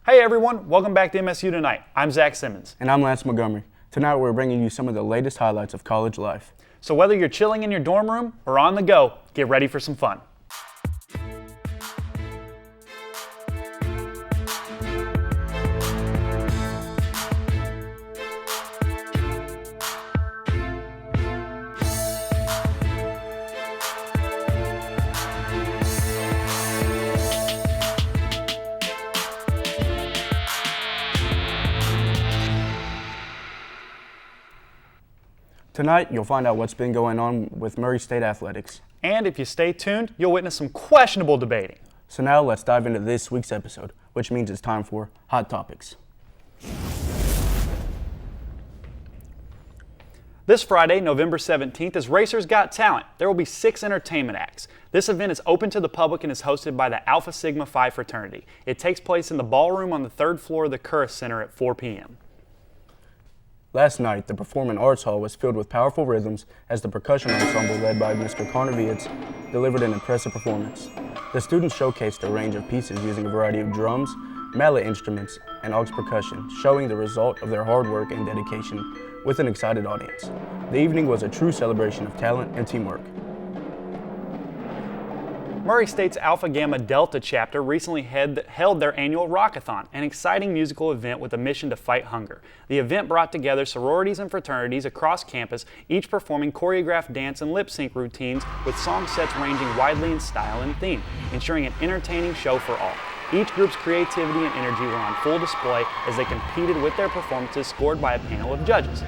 Hey everyone, welcome back to MSU Tonight. I'm Zach Simmons. And I'm Lance Montgomery. Tonight we're bringing you some of the latest highlights of college life. So whether you're chilling in your dorm room or on the go, get ready for some fun. Tonight, you'll find out what's been going on with Murray State athletics. And if you stay tuned, you'll witness some questionable debating. So now let's dive into this week's episode, which means it's time for Hot Topics. This Friday, November 17th, is Racers Got Talent. There will be 6 entertainment acts. This event is open to the public and is hosted by the Alpha Sigma Phi fraternity. It takes place in the ballroom on the 3rd floor of the Curris Center at 4 p.m. Last night, the Performing Arts Hall was filled with powerful rhythms as the percussion ensemble led by Mr. Karnavietz delivered an impressive performance. The students showcased a range of pieces using a variety of drums, mallet instruments, and aux percussion, showing the result of their hard work and dedication with an excited audience. The evening was a true celebration of talent and teamwork. Murray State's Alpha Gamma Delta chapter recently held their annual Rockathon, an exciting musical event with a mission to fight hunger. The event brought together sororities and fraternities across campus, each performing choreographed dance and lip sync routines with song sets ranging widely in style and theme, ensuring an entertaining show for all. Each group's creativity and energy were on full display as they competed with their performances scored by a panel of judges.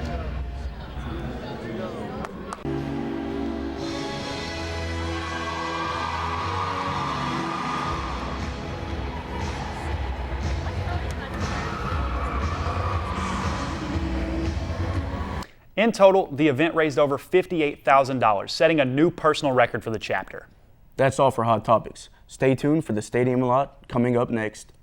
In total, the event raised over $58,000, setting a new personal record for the chapter. That's all for Hot Topics. Stay tuned for the Stadium Lot coming up next.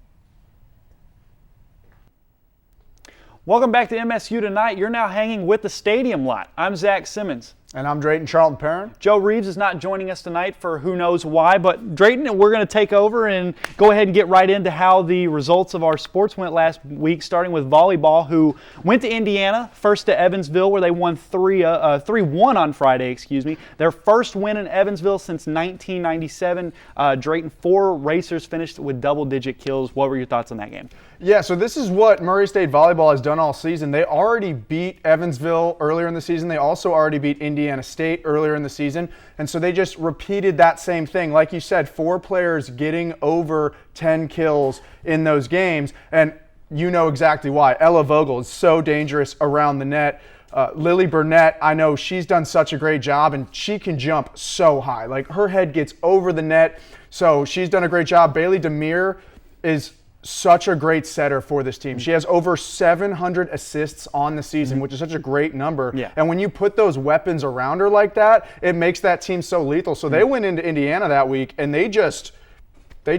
Welcome back to MSU Tonight. You're now hanging with the Stadium Lot. I'm Zach Simmons. And I'm Drayton Charlton Perrin. Joe Reeves is not joining us tonight for who knows why, but Drayton, we're going to take over and go ahead and get right into how the results of our sports went last week, starting with volleyball, who went to Indiana, first to Evansville, where they won 3-1 on Friday, Their first win in Evansville since 1997. Drayton, 4 racers finished with double-digit kills. What were your thoughts on that game? Yeah, so this is what Murray State volleyball has done all season. They already beat Evansville earlier in the season. They also already beat Indiana State earlier in the season. And so they just repeated that same thing. Like you said, 4 players getting over 10 kills in those games. And you know exactly why. Ella Vogel is so dangerous around the net. Lily Burnett, I know she's done such a great job, and she can jump so high. Like, her head gets over the net, so she's done a great job. Bailey Demir is such a great setter for this team. She has over 700 assists on the season, which is such a great number. Yeah. And when you put those weapons around her like that, it makes that team so lethal. So they went into Indiana that week, and they just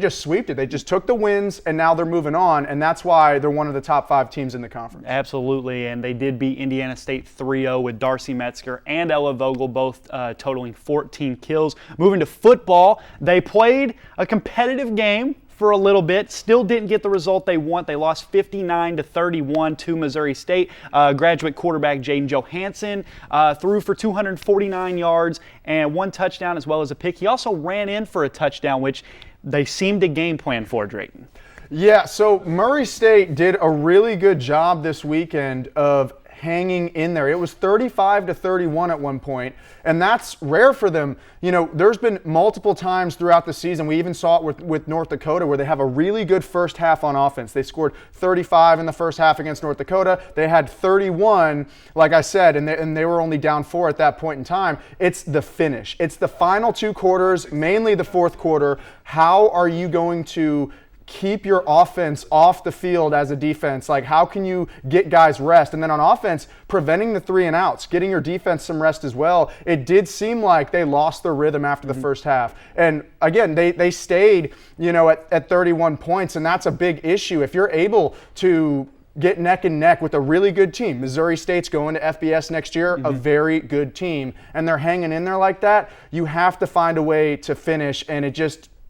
sweeped it. They just took the wins, and now they're moving on, and that's why they're one of the top 5 teams in the conference. Absolutely, and they did beat Indiana State 3-0 with Darcy Metzger and Ella Vogel both totaling 14 kills. Moving to football, they played a competitive game for a little bit, still didn't get the result they want. They lost 59-31 to Missouri State. Graduate quarterback Jaden Johansson threw for 249 yards and 1 touchdown as well as a pick. He also ran in for a touchdown, which they seemed to game plan for, Drayton. Yeah, so Murray State did a really good job this weekend of hanging in there. It was 35-31 at one point, and that's rare for them. You know, there's been multiple times throughout the season, we even saw it with North Dakota, where they have a really good first half on offense. They scored 35 in the first half against North Dakota. They had 31, like I said, and they were only down 4 at that point in time. It's the finish. It's the final 2 quarters, mainly the fourth quarter. How are you going to keep your offense off the field as a defense? Like, how can you get guys rest? And then on offense, preventing the 3 and outs, getting your defense some rest as well. It did seem like they lost their rhythm after the first half. And again, they stayed, at 31 points, and that's a big issue. If you're able to get neck and neck with a really good team. Missouri State's going to FBS next year, a very good team, and they're hanging in there like that. You have to find a way to finish, and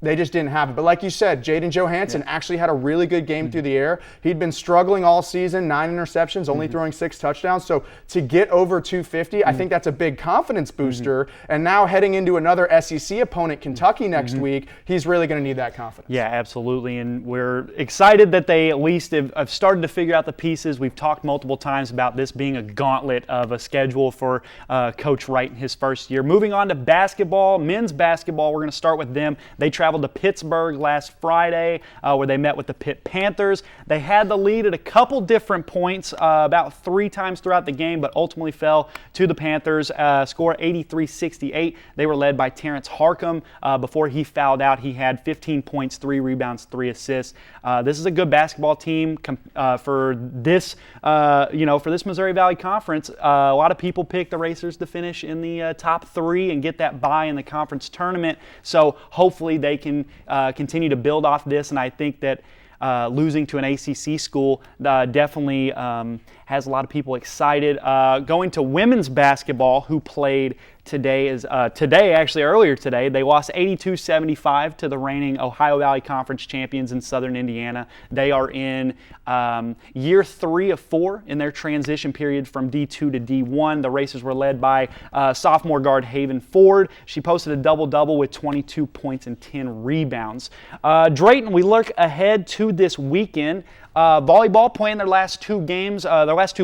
they just didn't have it. But like you said, Jaden Johansson actually had a really good game through the air. He'd been struggling all season, 9 interceptions, only throwing 6 touchdowns. So to get over 250, I think that's a big confidence booster. And now heading into another SEC opponent, Kentucky, next week, he's really going to need that confidence. Yeah, absolutely. And we're excited that they at least have started to figure out the pieces. We've talked multiple times about this being a gauntlet of a schedule for Coach Wright in his first year. Moving on to basketball, men's basketball, we're going to start with them. They traveled to Pittsburgh last Friday where they met with the Pitt Panthers. They had the lead at a couple different points about 3 times throughout the game, but ultimately fell to the Panthers. Score 83-68. They were led by Terrence Harcum. Before he fouled out, he had 15 points, 3 rebounds, 3 assists. This is a good basketball team for this, for this Missouri Valley Conference. A lot of people picked the Racers to finish in the top 3 and get that bye in the conference tournament. So hopefully they can continue to build off this, and I think that losing to an ACC school definitely has a lot of people excited. Going to women's basketball, who played earlier today, they lost 82-75 to the reigning Ohio Valley Conference champions in Southern Indiana. They are in year 3 of 4 in their transition period from D2 to D1. The Racers were led by sophomore guard Haven Ford. She posted a double-double with 22 points and 10 rebounds. Drayton, we look ahead to this weekend. Volleyball playing their last 2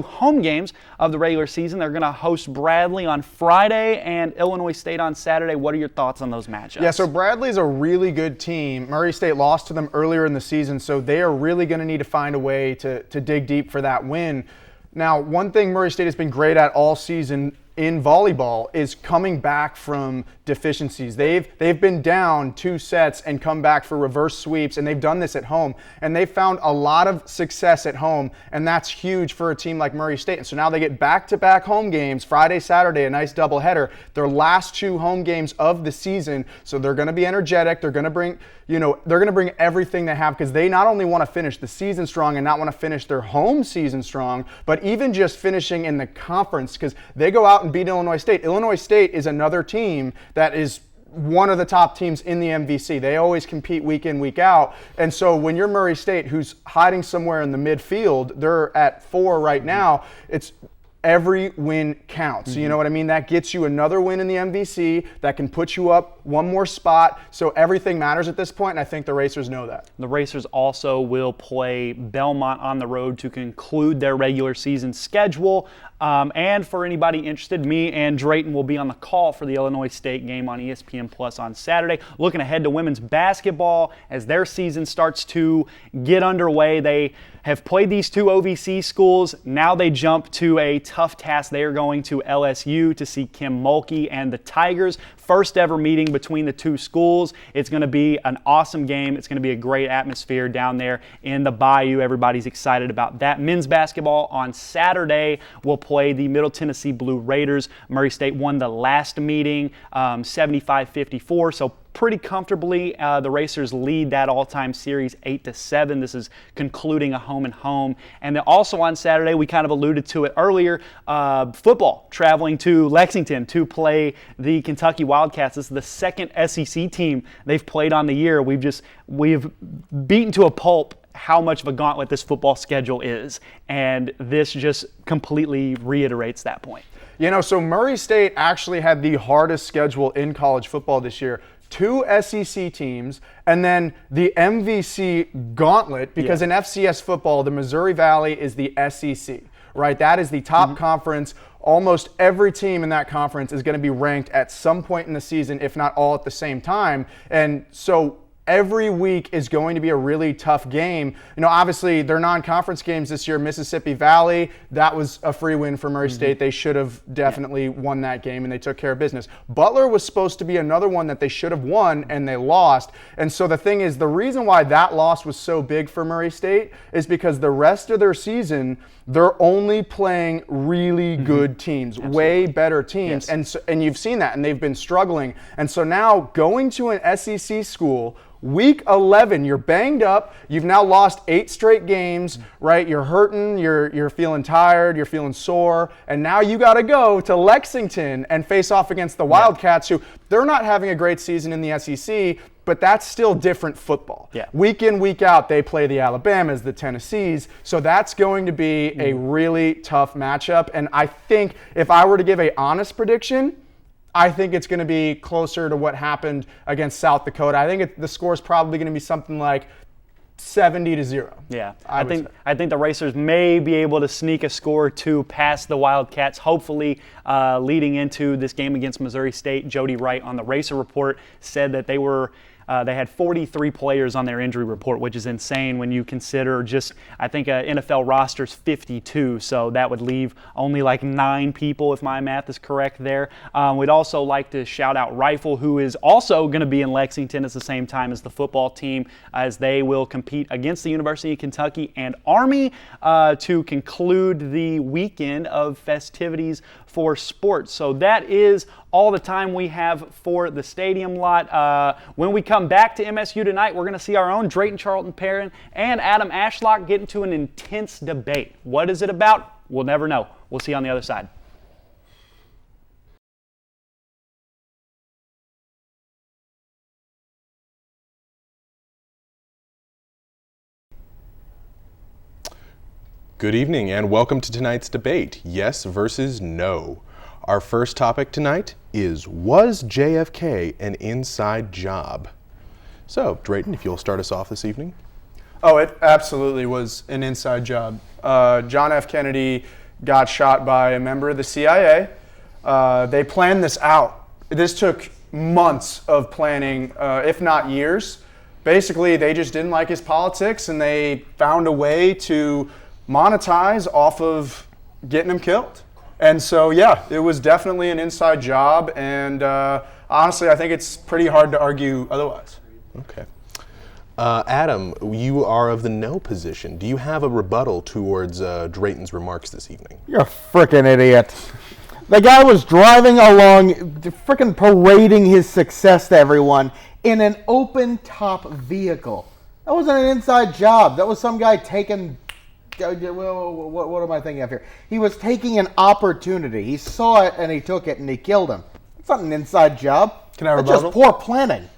home games of the regular season. They're going to host Bradley on Friday and Illinois State on Saturday. What are your thoughts on those matchups? Yeah, so Bradley's a really good team. Murray State lost to them earlier in the season, so they are really going to need to find a way to dig deep for that win. Now, one thing Murray State has been great at all season in volleyball is coming back from deficiencies. They've been down 2 sets and come back for reverse sweeps, and they've done this at home. And they've found a lot of success at home, and that's huge for a team like Murray State. And so now they get back-to-back home games, Friday, Saturday, a nice doubleheader. Their last 2 home games of the season, so they're going to be energetic. They're going to bring, everything they have, because they not only want to finish the season strong and not want to finish their home season strong, but even just finishing in the conference, because they go out and beat Illinois State. Illinois State is another team that is one of the top teams in the MVC. They always compete week in, week out. And so when you're Murray State, who's hiding somewhere in the midfield, they're at 4 right now, it's every win counts. You know what I mean? That gets you another win in the MVC. That can put you up one more spot. So everything matters at this point, and I think the Racers know that. The Racers also will play Belmont on the road to conclude their regular season schedule. And for anybody interested, me and Drayton will be on the call for the Illinois State game on ESPN Plus on Saturday. Looking ahead to women's basketball as their season starts to get underway. They have played these 2 OVC schools. Now they jump to a tough task. They are going to LSU to see Kim Mulkey and the Tigers. First ever meeting between the 2 schools. It's going to be an awesome game. It's going to be a great atmosphere down there in the Bayou. Everybody's excited about that. Men's basketball on Saturday will play the Middle Tennessee Blue Raiders. Murray State won the last meeting 75-54, so pretty comfortably. The Racers lead that all-time series 8-7. This is concluding a home and home. And then also on Saturday, we kind of alluded to it earlier, football traveling to Lexington to play the Kentucky Wildcats. This is the second SEC team they've played on the year. We've beaten to a pulp how much of a gauntlet this football schedule is, and this just completely reiterates that point. So Murray State actually had the hardest schedule in college football this year. 2 SEC teams, and then the MVC gauntlet, because in FCS football, the Missouri Valley is the SEC, right? That is the top conference. Almost every team in that conference is going to be ranked at some point in the season, if not all at the same time. And so every week is going to be a really tough game. Obviously, their non-conference games this year, Mississippi Valley, that was a free win for Murray State. They should have definitely won that game, and they took care of business. Butler was supposed to be another one that they should have won, and they lost. And so the thing is, the reason why that loss was so big for Murray State is because the rest of their season, they're only playing really good teams, way better teams. Yes. And you've seen that, and they've been struggling. And so now going to an SEC school, Week 11, you're banged up. You've now lost 8 straight games, right? You're hurting, you're feeling tired, you're feeling sore, and now you got to go to Lexington and face off against the Wildcats, who they're not having a great season in the SEC. but that's still different football. Yeah. Week in, week out, they play the Alabamas, the Tennessees, so that's going to be a really tough matchup. And I think if I were to give a honest prediction, I think it's going to be closer to what happened against South Dakota. I think the score is probably going to be something like 70-0. Yeah, I think the Racers may be able to sneak a score or two past the Wildcats, hopefully leading into this game against Missouri State. Jody Wright on the Racer Report said that they had 43 players on their injury report, which is insane when you consider just, I think NFL roster's 52, so that would leave only like 9 people if my math is correct there. We'd also like to shout out Rifle, who is also going to be in Lexington at the same time as the football team, as they will compete against the University of Kentucky and Army to conclude the weekend of festivities for sports. So that is all the time we have for the stadium lot. When we come back to MSU tonight, we're going to see our own Drayton Charlton Perrin and Adam Ashlock get into an intense debate. What is it about? We'll never know. We'll see you on the other side. Good evening and welcome to tonight's debate, yes versus no. Our first topic tonight is, was JFK an inside job? So, Drayton, if you'll start us off this evening. Oh, it absolutely was an inside job. John F. Kennedy got shot by a member of the CIA. They planned this out. This took months of planning, if not years. Basically, they just didn't like his politics, and they found a way to monetize off of getting him killed. And so, yeah, it was definitely an inside job, and honestly, I think it's pretty hard to argue otherwise. Okay. Adam, you are of the no position. Do you have a rebuttal towards Drayton's remarks this evening? You're a frickin' idiot. The guy was driving along, frickin' parading his success to everyone in an open-top vehicle. That wasn't an inside job. That was some guy taking... What am I thinking of here? He was taking an opportunity. He saw it and he took it and he killed him. It's not an inside job. Can I That's rebuttal? just poor planning.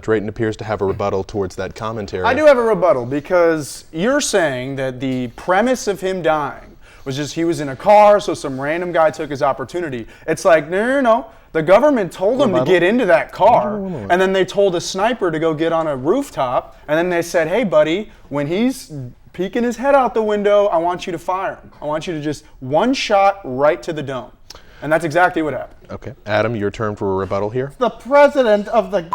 Drayton appears to have a rebuttal towards that commentary. I do have a rebuttal, because you're saying that the premise of him dying was just he was in a car, so some random guy took his opportunity. It's like, no. The government told him to get into that car, and then they told a sniper to go get on a rooftop, and then they said, hey, buddy, when he's peeking his head out the window, I want you to fire him. I want you to just one shot right to the dome. And that's exactly what happened. Okay. Adam, your turn for a rebuttal here. The president of the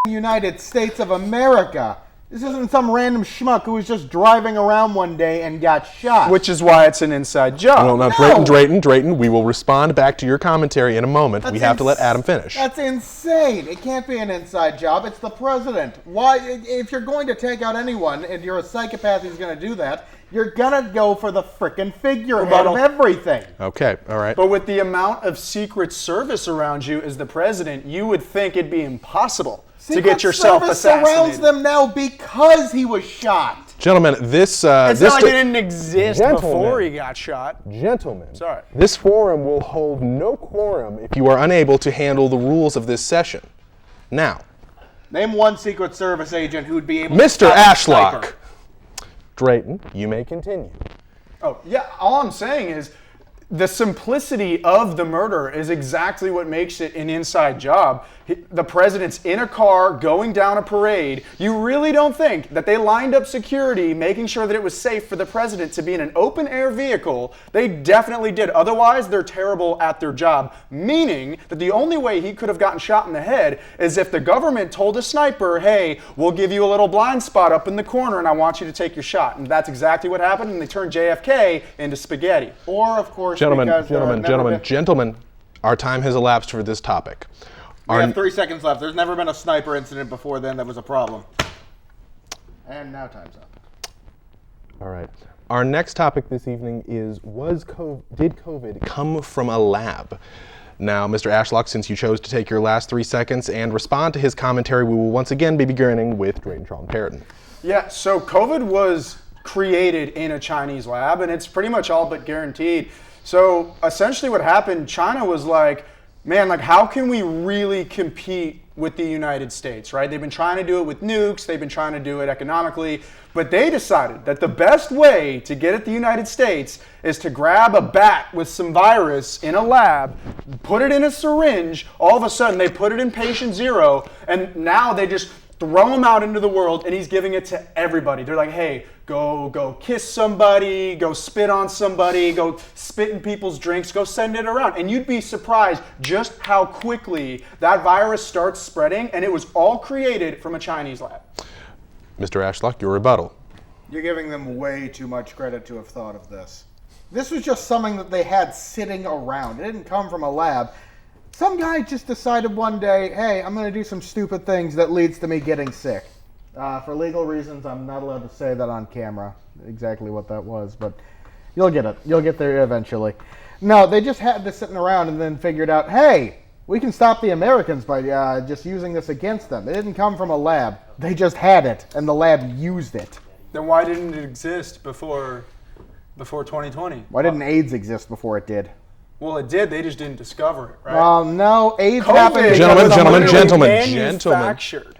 United States of America. This isn't some random schmuck who was just driving around one day and got shot. Which is why it's an inside job. Well, now, Drayton, we will respond back to your commentary in a moment. We have to let Adam finish. That's insane. It can't be an inside job. It's the president. Why? If you're going to take out anyone and you're a psychopath who's going to do that, you're going to go for the frickin' figurehead of everything. Okay, all right. But with the amount of Secret Service around you as the president, you would think it'd be impossible to get yourself assassinated. Surrounds them now because he was shot. Gentlemen, this... it's not like it didn't exist before he got shot. Gentlemen, sorry. This forum will hold no quorum if you are unable to handle the rules of this session. Now... Name one Secret Service agent who would be able Mr. to stop a Ashlock. sniper. Drayton, you may continue. Oh, yeah, all I'm saying is the simplicity of the murder is exactly what makes it an inside job. The president's in a car going down a parade. You really don't think that they lined up security, making sure that it was safe for the president to be in an open air vehicle? They definitely did. Otherwise, they're terrible at their job. Meaning that the only way he could have gotten shot in the head is if the government told a sniper, hey, we'll give you a little blind spot up in the corner and I want you to take your shot. And that's exactly what happened, and they turned JFK into spaghetti. Or, of course, Gentlemen, our time has elapsed for this topic. We have 3 seconds left. There's never been a sniper incident before then that was a problem. And now time's up. All right. Our next topic this evening is, did COVID come from a lab? Now, Mr. Ashlock, since you chose to take your last 3 seconds and respond to his commentary, we will once again be beginning with Drayton Charlton Perrin. Yeah, so COVID was created in a Chinese lab, and it's pretty much all but guaranteed. So essentially what happened, China was like, man, like how can we really compete with the United States, right? They've been trying to do it with nukes, they've been trying to do it economically, but they decided that the best way to get at the United States is to grab a bat with some virus in a lab, put it in a syringe, all of a sudden they put it in patient zero, and now they just throw him out into the world, and he's giving it to everybody. They're like, hey, go kiss somebody, go spit on somebody, go spit in people's drinks, go send it around. And you'd be surprised just how quickly that virus starts spreading, and it was all created from a Chinese lab. Mr. Ashlock, your rebuttal. You're giving them way too much credit to have thought of this. This was just something that they had sitting around. It didn't come from a lab. Some guy just decided one day, hey, I'm going to do some stupid things that leads to me getting sick. For legal reasons, I'm not allowed to say that on camera, exactly what that was, but you'll get it. You'll get there eventually. No, they just had this sitting around and then figured out, hey, we can stop the Americans by just using this against them. It didn't come from a lab. They just had it, and the lab used it. Then why didn't it exist before 2020? Why didn't AIDS exist before it did? Well, it did. They just didn't discover it, right? No, AIDS COVID happened. was Gentlemen. literally manufactured.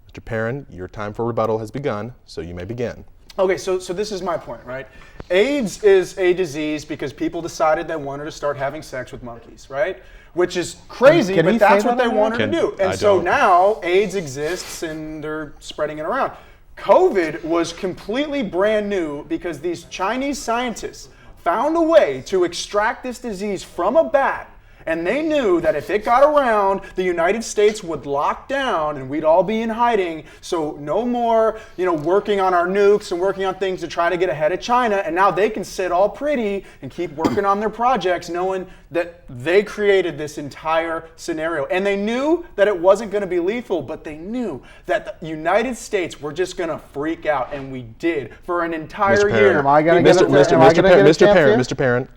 Mr. Perrin, your time for rebuttal has begun, so you may begin. Okay, so this is my point, right? AIDS is a disease because people decided they wanted to start having sex with monkeys, right? Which is crazy, Can he but that's say what that they on wanted to air? do. And I so don't. now AIDS exists and they're spreading it around. COVID was completely brand new because these Chinese scientists found a way to extract this disease from a bat. And they knew that if it got around, the United States would lock down and we'd all be in hiding. So no more, working on our nukes and working on things to try to get ahead of China. And now they can sit all pretty and keep working on their projects knowing that they created this entire scenario. And they knew that it wasn't going to be lethal, but they knew that the United States were just going to freak out. And we did for an entire Mr. year. Perrin. Am I going to get a chance here? Mr. Perrin,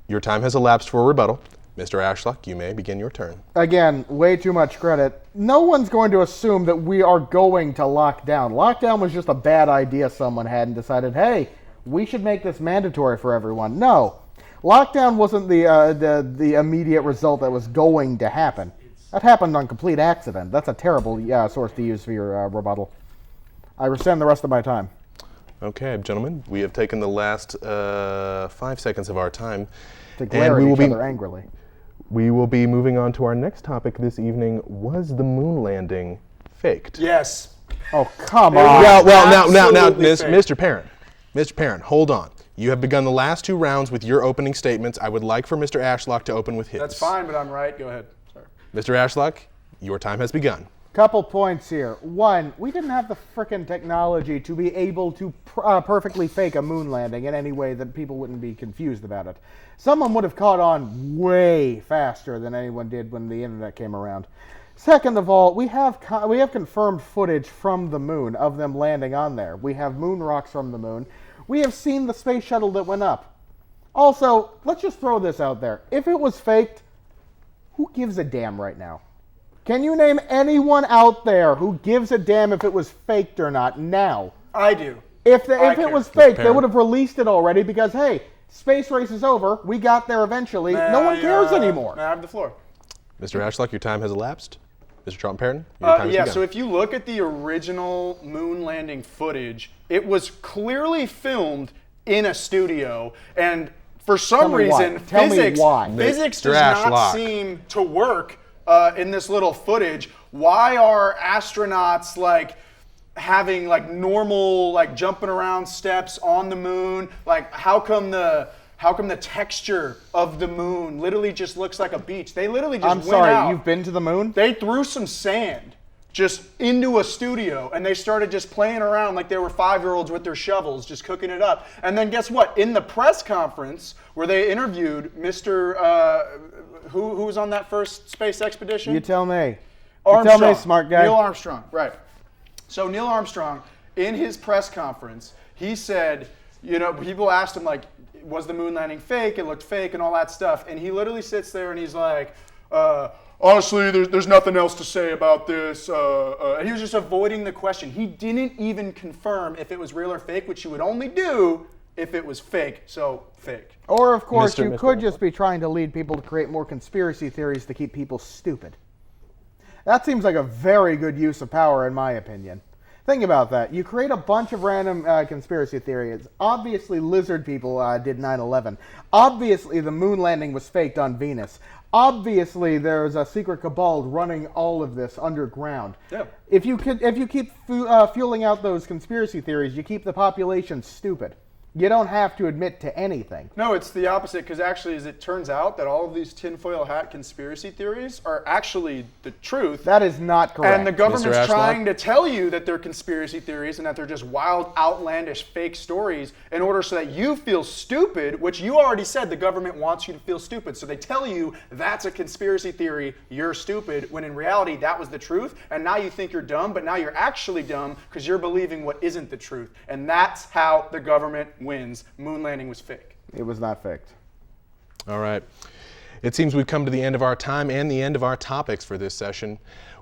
your time has elapsed for a rebuttal. Mr. Ashlock, you may begin your turn. Again, way too much credit. No one's going to assume that we are going to lock down. Lockdown was just a bad idea someone had and decided, hey, we should make this mandatory for everyone. No. Lockdown wasn't the immediate result that was going to happen. That happened on complete accident. That's a terrible source to use for your rebuttal. I rescind the rest of my time. Okay, gentlemen, we have taken the last 5 seconds of our time. To glare at each other angrily. We will be moving on to our next topic this evening. Was the moon landing faked? Yes. Oh, come It on. was Now, absolutely fake. Mr. Perrin, hold on. You have begun the last two rounds with your opening statements. I would like for Mr. Ashlock to open with his. That's fine, but I'm right. Go ahead. Sorry. Mr. Ashlock, your time has begun. Couple points here. One, we didn't have the frickin' technology to be able to perfectly fake a moon landing in any way that people wouldn't be confused about it. Someone would have caught on way faster than anyone did when the internet came around. Second of all, we have confirmed footage from the moon of them landing on there. We have moon rocks from the moon. We have seen the space shuttle that went up. Also, let's just throw this out there. If it was faked, who gives a damn right now? Can you name anyone out there who gives a damn if it was faked or not now? I do. If it was fake, they Perrin. would have released it already because, hey, space race is over. We got there eventually. No one cares anymore. I have the floor. Mr. Ashlock, your time has elapsed. Mr. Charlton Perrin, your time has begun. So if you look at the original moon landing footage, it was clearly filmed in a studio, and for some Tell me why. reason, Tell me why. physics Mr. does not Ashlock. seem to work in this little footage. Why are astronauts having normal jumping around steps on the moon? How come the texture of the moon literally just looks like a beach? They literally just I'm went sorry, out. you've been to the moon? They threw some sand just into a studio and they started just playing around like they were 5-year-olds with their shovels, just cooking it up. And then guess what? In the press conference where they interviewed Mr. Who was on that first space expedition? You tell me. Armstrong. You tell me, smart guy. Neil Armstrong, right. So Neil Armstrong, in his press conference, he said, people asked him, was the moon landing fake? It looked fake and all that stuff. And he literally sits there and he's like, honestly, there's nothing else to say about this. And he was just avoiding the question. He didn't even confirm if it was real or fake, which you would only do if it was fake. So, fake. Or, of course, you Mr. could just be trying to lead people to create more conspiracy theories to keep people stupid. That seems like a very good use of power, in my opinion. Think about that. You create a bunch of random conspiracy theories. Obviously, lizard people did 9/11. Obviously, the moon landing was faked on Venus. Obviously, there's a secret cabal running all of this underground. Yeah. If you keep fueling out those conspiracy theories, you keep the population stupid. You don't have to admit to anything. No, it's the opposite, because actually, as it turns out, that all of these tinfoil hat conspiracy theories are actually the truth. That is not correct. And the government's Ashlock? trying to tell you that they're conspiracy theories and that they're just wild, outlandish, fake stories in order so that you feel stupid, which you already said the government wants you to feel stupid. So they tell you that's a conspiracy theory, you're stupid, when in reality that was the truth. And now you think you're dumb, but now you're actually dumb because you're believing what isn't the truth. And that's how the government wins. Moon landing was fake. It was not faked. All right. It seems we've come to the end of our time and the end of our topics for this session.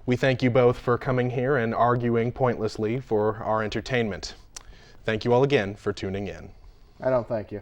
We thank you both for coming here and arguing pointlessly for our entertainment. Thank you all again for tuning in. I don't thank you.